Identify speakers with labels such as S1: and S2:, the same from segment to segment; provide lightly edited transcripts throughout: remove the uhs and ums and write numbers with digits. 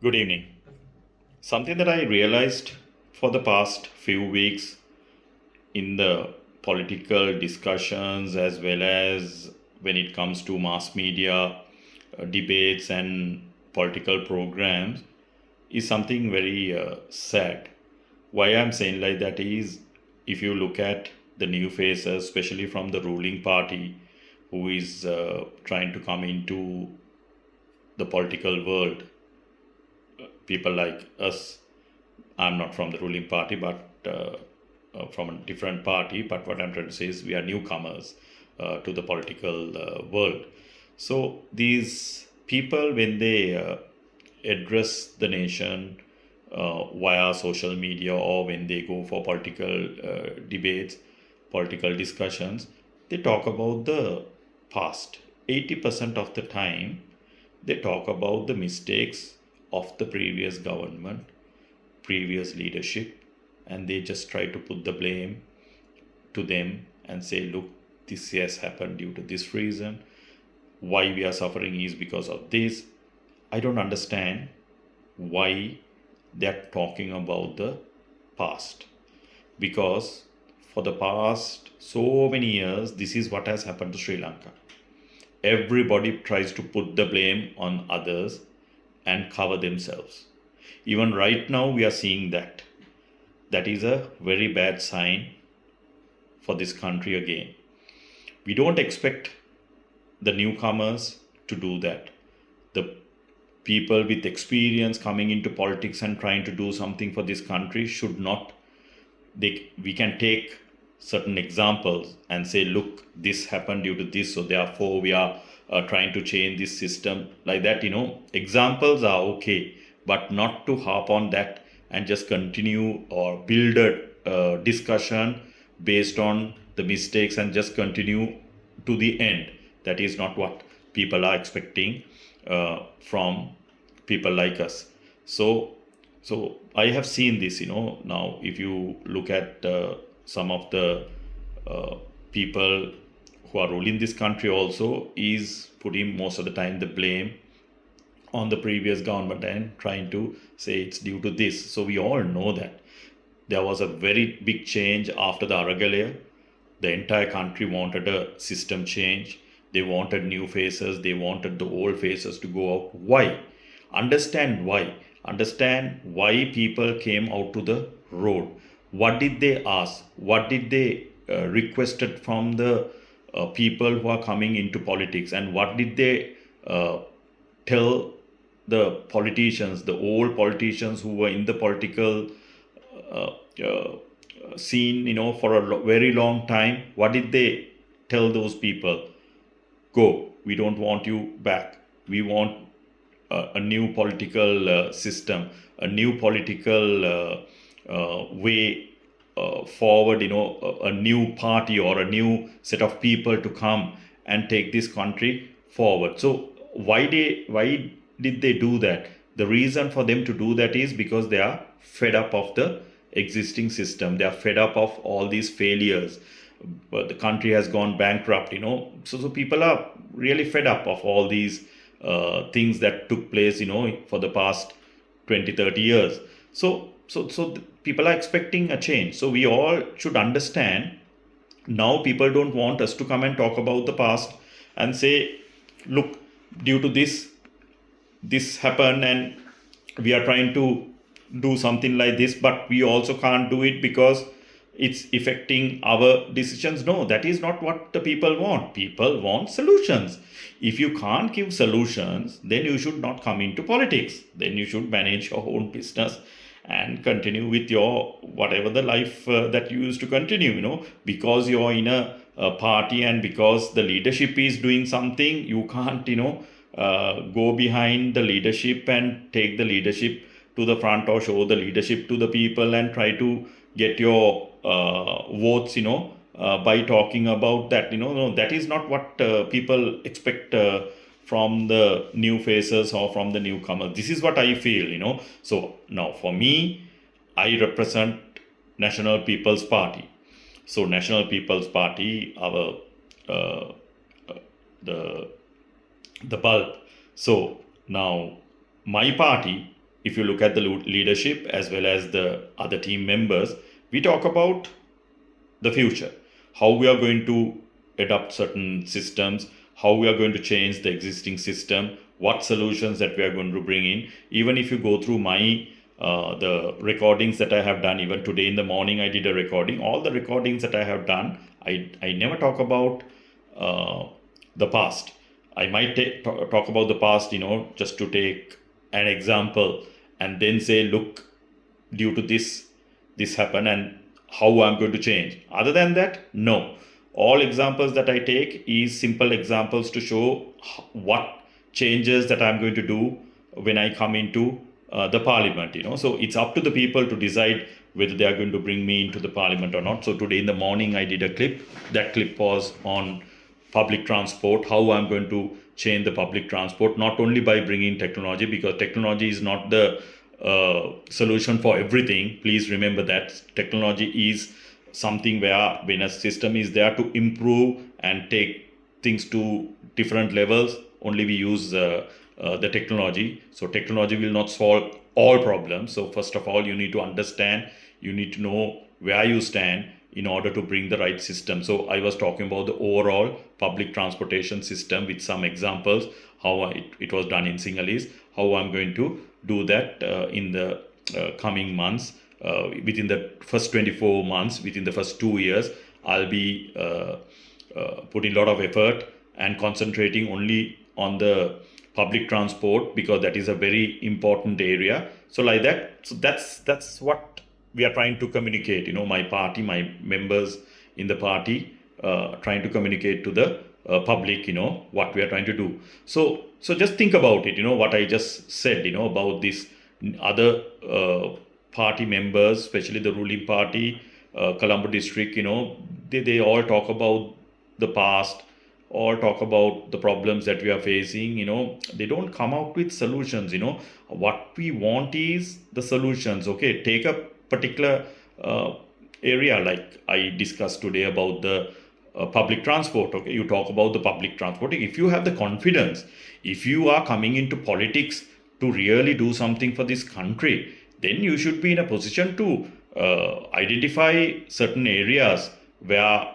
S1: Good evening. Something that I realized for the past few weeks in the political discussions, as well as when it comes to mass media debates and political programs, is something very sad. Why I'm saying like that is, if you look at the new faces, especially from the ruling party, who is trying to come into the political world, people like us. I'm not from the ruling party, but from a different party. But what I'm trying to say is we are newcomers to the political world. So these people, when they address the nation via social media, or when they go for political debates, political discussions, they talk about the past. 80% of the time, they talk about the mistakes of the previous government, previous leadership, and they just try to put the blame to them and say, look, this has happened due to this reason. Why we are suffering is because of this. I don't understand why they're talking about the past, because for the past so many years, this is what has happened to Sri Lanka. Everybody tries to put the blame on others and cover themselves. Even right now, we are seeing that. That is a very bad sign for this country again. We don't expect the newcomers to do that. The people with experience coming into politics and trying to do something for this country should not. We can take certain examples and say, look, this happened due to this, so therefore we are trying to change this system, like that. Examples are okay, but not to harp on that and just continue or build a discussion based on the mistakes and just continue to the end. That is not what people are expecting from people like us. So I have seen this. Now if you look at some of the uh, people who are ruling this country also is putting most of the time the blame on the previous government and trying to say it's due to this. So we all know that there was a very big change after the Aragalaya. The entire country wanted a system change. They wanted new faces. They wanted the old faces to go out. Why? Understand why. Understand why people came out to the road. What did they ask? What did they requested from the people who are coming into politics? And what did they tell the politicians, the old politicians who were in the political uh, uh, scene, for a very long time? What did they tell those people? Go, we don't want you back. We want a new political system, a new political way forward, a new party or a new set of people to come and take this country forward. So why did they do that? The reason for them to do that is because they are fed up of the existing system. They are fed up of all these failures. But the country has gone bankrupt. So people are really fed up of all these things that took place, for the past 20, 30 years. So people are expecting a change. So we all should understand. Now people don't want us to come and talk about the past and say, look, due to this happened, and we are trying to do something like this, but we also can't do it because it's affecting our decisions. No, that is not what the people want. People want solutions. If you can't give solutions, then you should not come into politics. Then you should manage your own business and continue with your whatever the life that you used to continue. Because you're in a party, and because the leadership is doing something, you can't go behind the leadership and take the leadership to the front, or show the leadership to the people and try to get your votes, by talking about that. No, that is not what people expect from the new faces or from the newcomers. This is what I feel. So now for me, I represent National People's Party. So National People's Party, our uh, the bulb. So now my party if you look at the leadership as well as the other team members, we talk about the future, how we are going to adopt certain systems, how we are going to change the existing system, what solutions that we are going to bring in. Even if you go through my the recordings that I have done, even today in the morning I did a recording. All the recordings that I have done, I never talk about the past. I might talk about the past, just to take an example, and then say, look, due to this happened and how I'm going to change. Other than that, no. All examples that I take is simple examples to show what changes that I'm going to do when I come into the parliament. So it's up to the people to decide whether they are going to bring me into the parliament or not. So today in the morning I did a clip. That clip was on public transport, how I'm going to change the public transport, not only by bringing technology, because technology is not the solution for everything. Please remember that technology is something where when a system is there to improve and take things to different levels, only we use the technology. So technology will not solve all problems. So first of all, you need to understand, you need to know where you stand in order to bring the right system. So I was talking about the overall public transportation system with some examples, how it was done in Sinhalese, how I'm going to do that in the coming months. Within the first 24 months, within the first 2 years, I'll be putting a lot of effort and concentrating only on the public transport, because that is a very important area. So like that, so that's what we are trying to communicate. My party, my members in the party, trying to communicate to the public, what we are trying to do. So just think about it, what I just said, about this other party members, especially the ruling party, Colombo district, they all talk about the past, all talk about the problems that we are facing. They don't come out with solutions. What we want is the solutions. Okay, take a particular area like I discussed today about the public transport. Okay, you talk about the public transport. If you have the confidence, if you are coming into politics to really do something for this country, then you should be in a position to identify certain areas where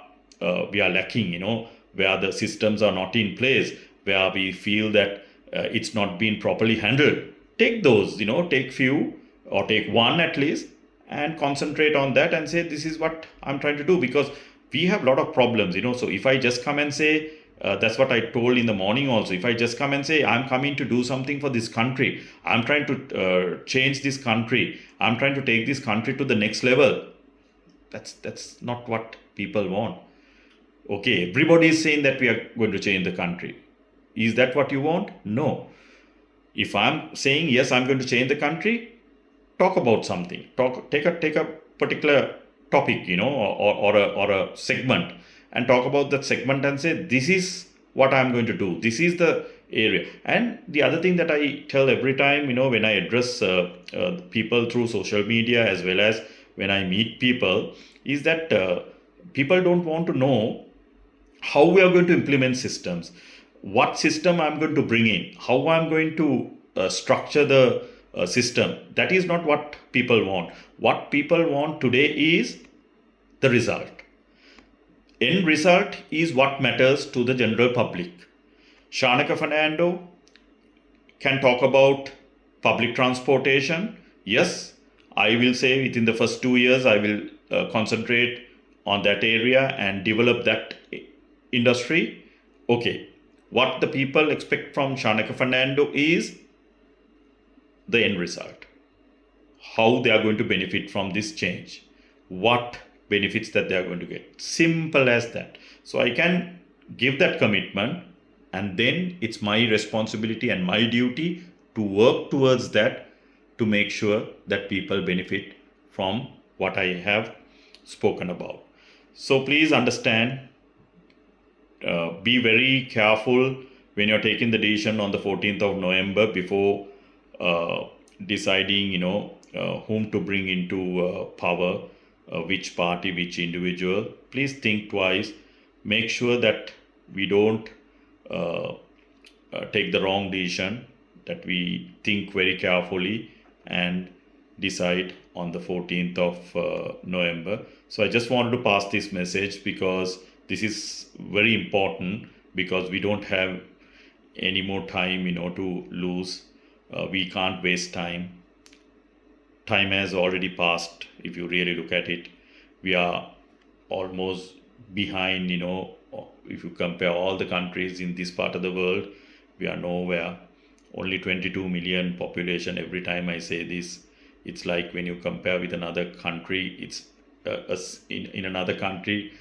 S1: we are lacking, where the systems are not in place, where we feel that it's not been properly handled. Take those, take few or take one at least, and concentrate on that and say, this is what I'm trying to do. Because we have a lot of problems. So if I just come and say, that's what I told in the morning also, if I just come and say, I'm coming to do something for this country, I'm trying to change this country, I'm trying to take this country to the next level, that's not what people want. Okay, everybody is saying that we are going to change the country. Is that what you want? No. If I'm saying, yes, I'm going to change the country, talk about something. Take a particular topic, or a segment, and talk about that segment and say, this is what I'm going to do. This is the area. And the other thing that I tell every time, when I address people through social media as well as when I meet people, is that people don't want to know how we are going to implement systems, what system I'm going to bring in, how I'm going to structure the system. That is not what people want. What people want today is the result. End result is what matters to the general public. Shanaka Fernando can talk about public transportation. Yes, I will say within the first 2 years, I will concentrate on that area and develop that industry. Okay, what the people expect from Shanaka Fernando is the end result. How they are going to benefit from this change. What benefits that they are going to get. Simple as that. So I can give that commitment, and then it's my responsibility and my duty to work towards that, to make sure that people benefit from what I have spoken about. So please understand, be very careful when you're taking the decision on the 14th of November before deciding, whom to bring into power, which party, which individual. Please think twice. Make sure that we don't take the wrong decision, that we think very carefully and decide on the 14th of November. So I just wanted to pass this message because this is very important, because we don't have any more time, to lose. We can't waste time. Time has already passed. If you really look at it, we are almost behind. If you compare all the countries in this part of the world, we are nowhere. Only 22 million population. Every time I say this, it's like when you compare with another country, it's in another country,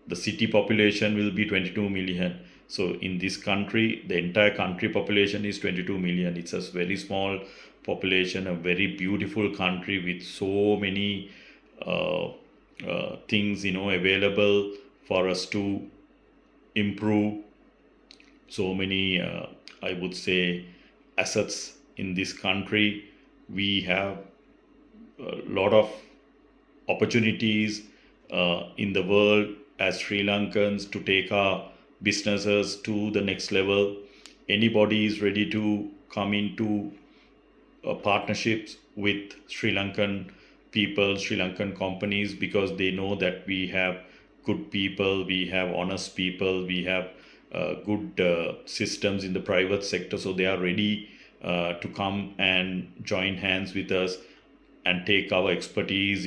S1: the city population will be 22 million. So in this country, the entire country population is 22 million. It's a very small population, a very beautiful country with so many uh, things available for us to improve. So many, I would say, assets in this country. We have a lot of opportunities in the world as Sri Lankans to take our businesses to the next level. Anybody is ready to come into partnerships with Sri Lankan people, Sri Lankan companies, because they know that we have good people, we have honest people, we have good systems in the private sector. So they are ready to come and join hands with us and take our expertise,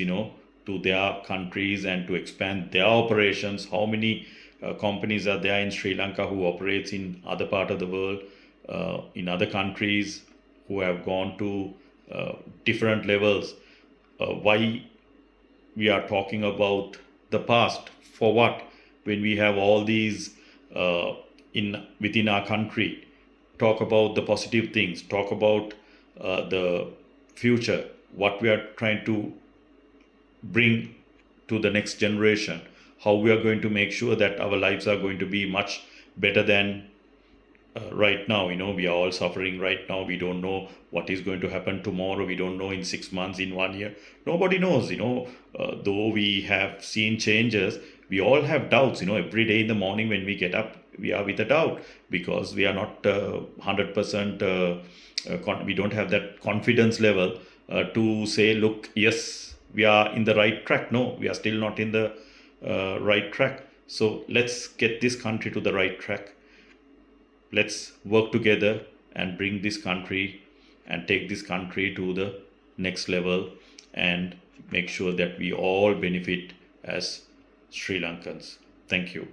S1: to their countries and to expand their operations. How many companies are there in Sri Lanka who operates in other part of the world, in other countries, who have gone to different levels? Why we are talking about the past? For what? When we have all these in within our country, talk about the positive things, talk about the future, what we are trying to bring to the next generation, how we are going to make sure that our lives are going to be much better than right now. We are all suffering right now. We don't know what is going to happen tomorrow. We don't know in 6 months, in 1 year. Nobody knows. Though we have seen changes, we all have doubts. Every day in the morning when we get up, we are with a doubt, because we are not 100%. We don't have that confidence level to say, look, yes, we are in the right track. No, we are still not in the right track. So let's get this country to the right track. Let's work together and bring this country and take this country to the next level, and make sure that we all benefit as Sri Lankans. Thank you.